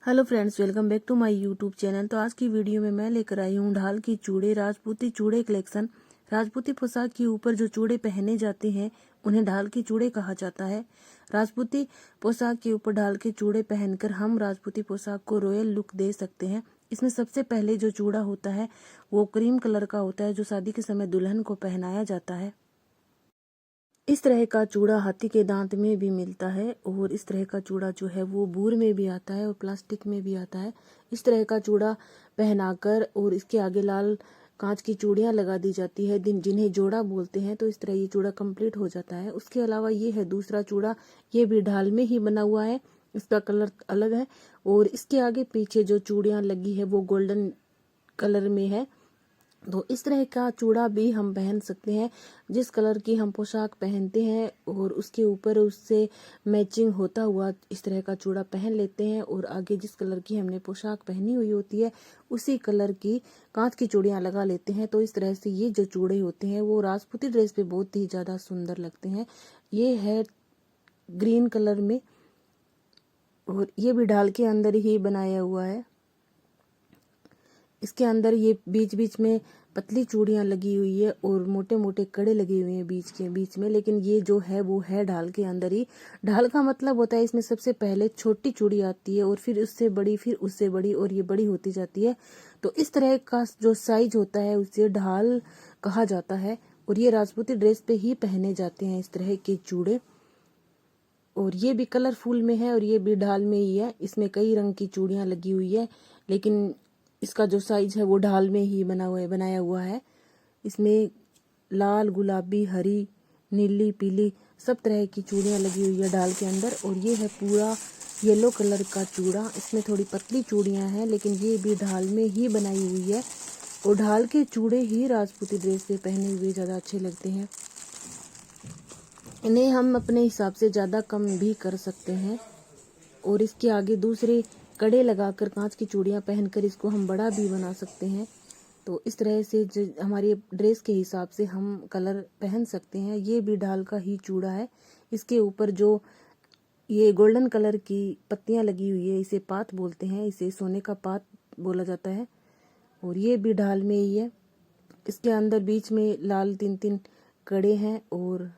Hello friends, welcome back to my YouTube channel. तो आज की वीडियो में मैं लेकर आई हूँ ढाल की चूड़े राजपूती चूड़े कलेक्शन। राजपूती पोशाक के ऊपर जो चूड़े पहने जाते हैं उन्हें ढाल के चूड़े कहा जाता है। राजपूती पोशाक के ऊपर ढाल के चूड़े पहनकर हम राजपूती पोशाक को रॉयल लुक दे सकते हैं। इसमें सबसे पहले जो चूड़ा होता है वो क्रीम कलर का होता है, जो शादी के समय दुल्हन को पहनाया जाता है। इस तरह का चूड़ा हाथी के दांत में भी मिलता है और इस तरह का चूड़ा जो है वो बूर में भी आता है और प्लास्टिक में भी आता है। इस तरह का चूड़ा पहनाकर और इसके आगे लाल कांच की चूड़ियां लगा दी जाती है जिन्हें जोड़ा बोलते हैं। तो इस तरह ये चूड़ा कंप्लीट हो जाता है। उसके अलावा ये है दूसरा चूड़ा, ये भी ढाल में ही बना हुआ है, इसका कलर अलग है और इसके आगे पीछे जो चूड़ियां लगी है वो गोल्डन कलर में है। तो इस तरह का चूड़ा भी हम पहन सकते हैं। जिस कलर की हम पोशाक पहनते हैं और उसके ऊपर उससे मैचिंग होता हुआ इस तरह का चूड़ा पहन लेते हैं और आगे जिस कलर की हमने पोशाक पहनी हुई होती है उसी कलर की कांच की चूड़ियां लगा लेते हैं। तो इस तरह से ये जो चूड़े होते हैं वो राजपूती ड्रेस पे बहुत ही ज्यादा सुंदर लगते हैं। ये है ग्रीन कलर में और ये भी ढाल के अंदर ही बनाया हुआ है। इसके अंदर ये बीच बीच में पतली चूड़ियां लगी हुई है और मोटे मोटे कड़े लगे हुए हैं बीच में, लेकिन ये जो है वो है ढाल के अंदर ही। ढाल का मतलब होता है इसमें सबसे पहले छोटी चूड़ी आती है और फिर उससे बड़ी, फिर उससे बड़ी और ये बड़ी होती जाती है। तो इस तरह का जो साइज होता है उसे ढाल कहा जाता है और ये राजपूती ड्रेस पे ही पहने जाते हैं इस तरह के चूड़े। और ये भी कलरफुल में है और ये भी ढाल में ही है। इसमें कई रंग की चूड़ियां लगी हुई है, लेकिन इसका जो साइज है वो ढाल में ही बनाया हुआ है। इसमें लाल, गुलाबी, हरी, नीली, पीली सब तरह की चूड़ियां लगी हुई है ढाल के अंदर। और ये है पूरा येलो कलर का चूड़ा। इसमें थोड़ी पतली चूड़ियां हैं, लेकिन ये भी ढाल में ही बनाई हुई है और ढाल के चूड़े ही राजपूती ड्रेस पे पहने हुए ज्यादा अच्छे लगते हैं। इन्हें हम अपने हिसाब से ज़्यादा कम भी कर सकते हैं और इसके आगे दूसरे कड़े लगाकर कांच की चूड़ियां पहनकर इसको हम बड़ा भी बना सकते हैं। तो इस तरह से हमारी ड्रेस के हिसाब से हम कलर पहन सकते हैं। ये भी ढाल का ही चूड़ा है। इसके ऊपर जो ये गोल्डन कलर की पत्तियां लगी हुई है इसे पात बोलते हैं, इसे सोने का पात बोला जाता है और ये भी ढाल में ही है। इसके अंदर बीच में लाल 3-3 कड़े हैं और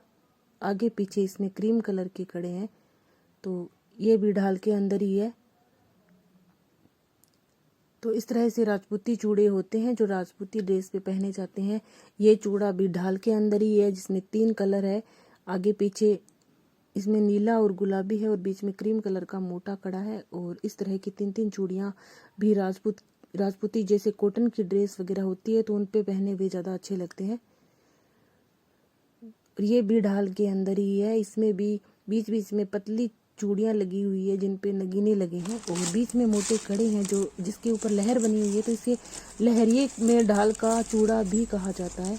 आगे पीछे इसमें क्रीम कलर के कड़े हैं। तो ये भी ढाल के अंदर ही है। तो इस तरह से राजपूती चूड़े होते हैं जो राजपूती ड्रेस पे पहने जाते हैं। ये चूड़ा भी ढाल के अंदर ही है जिसमें 3 कलर है, आगे पीछे इसमें नीला और गुलाबी है और बीच में क्रीम कलर का मोटा कड़ा है। और इस तरह की 3-3 चूड़ियां भी राजपूती जैसे कॉटन की ड्रेस वगैरह होती है तो उन पे पहने हुए ज्यादा अच्छे लगते हैं। ये भी ढाल के अंदर ही है। इसमें भी बीच बीच में पतली चूड़ियां लगी हुई है जिन पे नगीने लगे हैं और बीच में मोटे कड़े हैं जो जिसके ऊपर लहर बनी हुई है, तो इसे लहरिये में ढाल का चूड़ा भी कहा जाता है।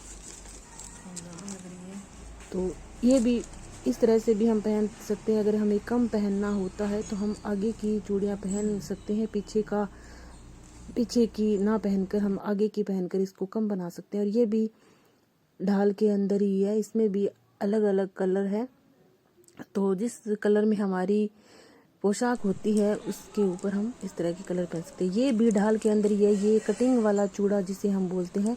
तो ये भी इस तरह से भी हम पहन सकते हैं। अगर हमें कम पहनना होता है तो हम आगे की चूड़ियां पहन सकते हैं, पीछे की ना पहनकर हम आगे की पहनकर इसको कम बना सकते हैं। और ये भी ढाल के अंदर ही है। इसमें भी अलग अलग कलर है, तो जिस कलर में हमारी पोशाक होती है उसके ऊपर हम इस तरह के कलर पहन सकते हैं। ये भी ढाल के अंदर ही है। ये कटिंग वाला चूड़ा जिसे हम बोलते हैं।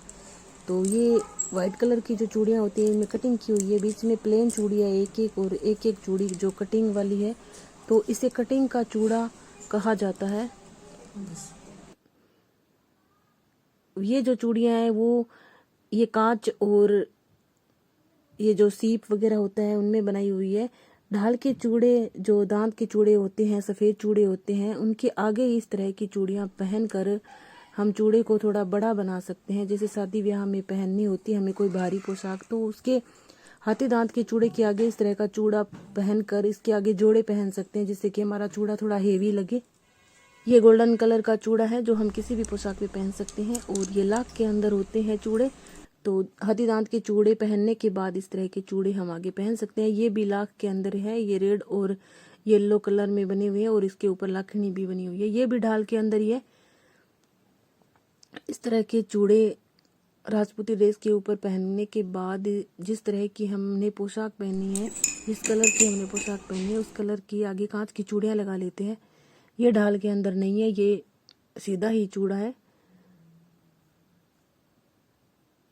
तो ये वाइट कलर की जो चूड़ियां होती है इनमें कटिंग की हुई है, बीच में प्लेन चूड़ी है एक एक और एक एक चूड़ी जो कटिंग वाली है, तो इसे कटिंग का चूड़ा कहा जाता है। ये जो चूड़ियां हैं वो ये कांच और ये जो सीप वगैरह होता है उनमें बनाई हुई है। ढाल के चूड़े जो दांत के चूड़े होते हैं, सफेद चूड़े होते हैं, उनके आगे इस तरह की चूड़ियां पहनकर हम चूड़े को थोड़ा बड़ा बना सकते हैं। जैसे शादी ब्याह में पहननी होती है हमें कोई भारी पोशाक, तो उसके हाथी दांत के चूड़े के आगे इस तरह का चूड़ा पहनकर इसके आगे जोड़े पहन सकते हैं जिससे कि हमारा चूड़ा थोड़ा हेवी लगे। ये गोल्डन कलर का चूड़ा है जो हम किसी भी पोशाक पे पहन सकते हैं और ये लाख के अंदर होते हैं चूड़े। तो हाथी दांत के चूड़े पहनने के बाद इस तरह के चूड़े हम आगे पहन सकते हैं। ये भी लाख के अंदर है। ये रेड और येलो कलर में बने हुए हैं और इसके ऊपर लाखनी भी बनी हुई है। ये भी ढाल के अंदर ही है। इस तरह के चूड़े राजपूती ड्रेस के ऊपर पहनने के बाद जिस तरह की हमने पोशाक पहनी है, जिस कलर की हमने पोशाक पहनी है उस कलर की आगे कांच की चूड़ियां लगा लेते हैं। ये ढाल के अंदर नहीं है, ये सीधा ही चूड़ा है।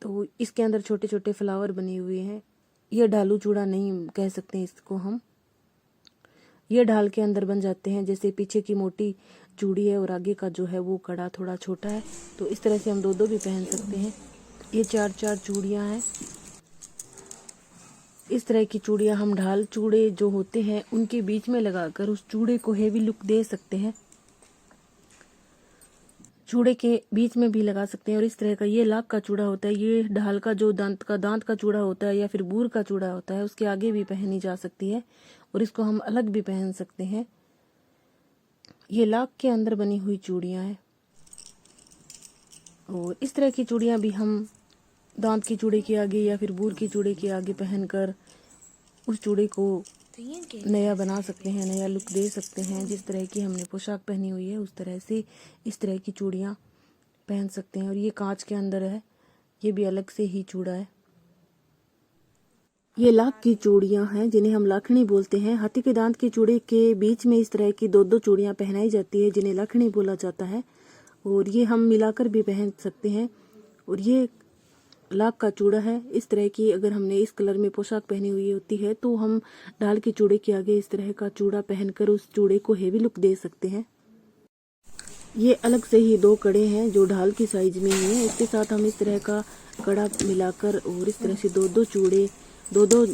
तो इसके अंदर छोटे छोटे फ्लावर बने हुए हैं। ये ढालू चूड़ा नहीं कह सकते इसको हम। ये ढाल के अंदर बन जाते हैं, जैसे पीछे की मोटी चूड़ी है और आगे का जो है वो कड़ा थोड़ा छोटा है। तो इस तरह से हम दो दो भी पहन सकते हैं। ये 4-4 चूड़ियाँ हैं। इस तरह की चूड़ियाँ हम ढाल चूड़े जो होते हैं उनके बीच में लगाकर उस चूड़े को हेवी लुक दे सकते हैं। चूड़े के बीच में भी लगा सकते हैं। और इस तरह का ये लाख का चूड़ा होता है। ये ढाल का जो दांत का चूड़ा होता है या फिर बूर का चूड़ा होता है, उसके आगे भी पहनी जा सकती है और इसको हम अलग भी पहन सकते हैं। ये लाख के अंदर बनी हुई चूड़ियाँ हैं। और इस तरह की चूड़ियाँ भी हम दांत की चूड़े के आगे या फिर बूर की चूड़े के आगे पहनकर उस चूड़े को नया बना सकते हैं, नया लुक दे सकते हैं। जिस तरह की हमने पोशाक पहनी हुई है उस तरह से इस तरह की चूड़ियाँ पहन सकते हैं। और ये कांच के अंदर है, ये भी अलग से ही चूड़ा है। ये लाख की चूड़ियाँ हैं जिन्हें हम लाखनी बोलते हैं। हाथी के दांत के चूड़े के बीच में इस तरह की दो दो चूड़ियाँ पहनाई जाती है जिन्हें लाखनी बोला जाता है। और ये हम मिलाकर भी पहन सकते हैं। और ये लाख का चूड़ा है। इस तरह की अगर हमने इस कलर में पोशाक पहनी हुई होती है तो हम ढाल के चूड़े के आगे इस तरह का चूड़ा पहनकर उस चूड़े को हेवी लुक दे सकते हैं। ये अलग से ही दो कड़े हैं जो ढाल की साइज में ही है। इसके साथ हम इस तरह का कड़ा मिलाकर और इस तरह से दो दो चूड़े दो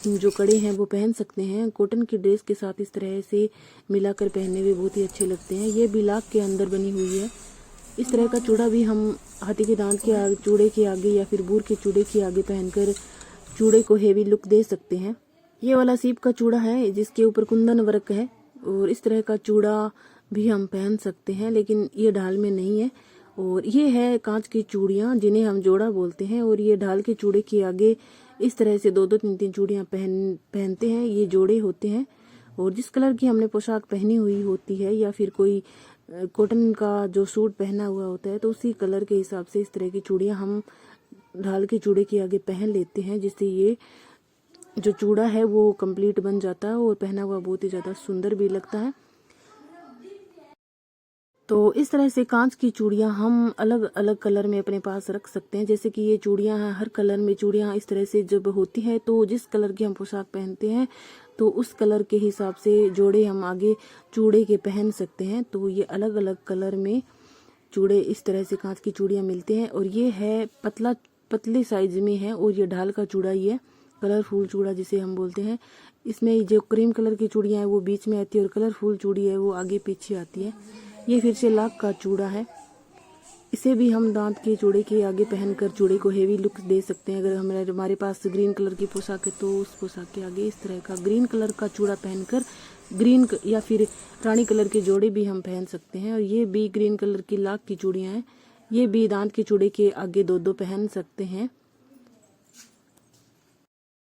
जो कड़े हैं वो पहन सकते हैं। कॉटन की ड्रेस के साथ इस तरह से मिलाकर पहनने में बहुत ही अच्छे लगते हैं। ये भी लाख के अंदर बनी हुई है। इस तरह का चूड़ा भी हम हाथी के दांत के चूड़े के आगे या फिर बूर के चूड़े के आगे पहनकर चूड़े को हेवी लुक दे सकते हैं। ये वाला सीप का चूड़ा है जिसके ऊपर कुंदन वर्क है। और इस तरह का चूड़ा भी हम पहन सकते हैं, लेकिन ये ढाल में नहीं है। और ये है कांच की चूड़ियाँ जिन्हें हम जोड़ा बोलते हैं। और ये ढाल के चूड़े के आगे इस तरह से दो दो तीन तीन चूड़ियाँ पहनते हैं। ये जोड़े होते हैं। और जिस कलर की हमने पोशाक पहनी हुई होती है या फिर कोई कॉटन का जो सूट पहना हुआ होता है तो उसी कलर के हिसाब से इस तरह की चूड़ियाँ हम ढाल के चूड़े के आगे पहन लेते हैं, जिससे ये जो चूड़ा है वो कंप्लीट बन जाता है और पहना हुआ बहुत ही ज़्यादा सुंदर भी लगता है। तो इस तरह से कांच की चूड़ियाँ हम अलग अलग कलर में अपने पास रख सकते हैं। जैसे कि ये चूड़ियाँ हैं, हर कलर में चूड़ियाँ इस तरह से जब होती हैं तो जिस कलर की हम पोशाक पहनते हैं तो उस कलर के हिसाब से जोड़े हम आगे चूड़े के पहन सकते हैं। तो ये अलग अलग कलर में चूड़े इस तरह से कांच की चूड़ियाँ मिलते हैं। और ये है पतले साइज में है और ये ढाल का चूड़ा ही है, कलरफुल चूड़ा जिसे हम बोलते हैं। इसमें जो क्रीम कलर की चूड़ियाँ हैं वो बीच में आती है और कलरफुल चूड़ी है वो आगे पीछे आती है। ये फिर से लाख का चूड़ा है। इसे भी हम दांत के चूड़े के आगे पहनकर चूड़े को हेवी लुक दे सकते हैं। अगर हमारे पास ग्रीन कलर की पोशाक है तो उस पोशाक के आगे इस तरह का ग्रीन कलर का चूड़ा पहनकर ग्रीन या फिर रानी कलर के जोड़े भी हम पहन सकते हैं। और ये भी ग्रीन कलर की लाख की चूड़ियाँ हैं। ये भी दांत के चूड़े के आगे दो दो पहन सकते हैं।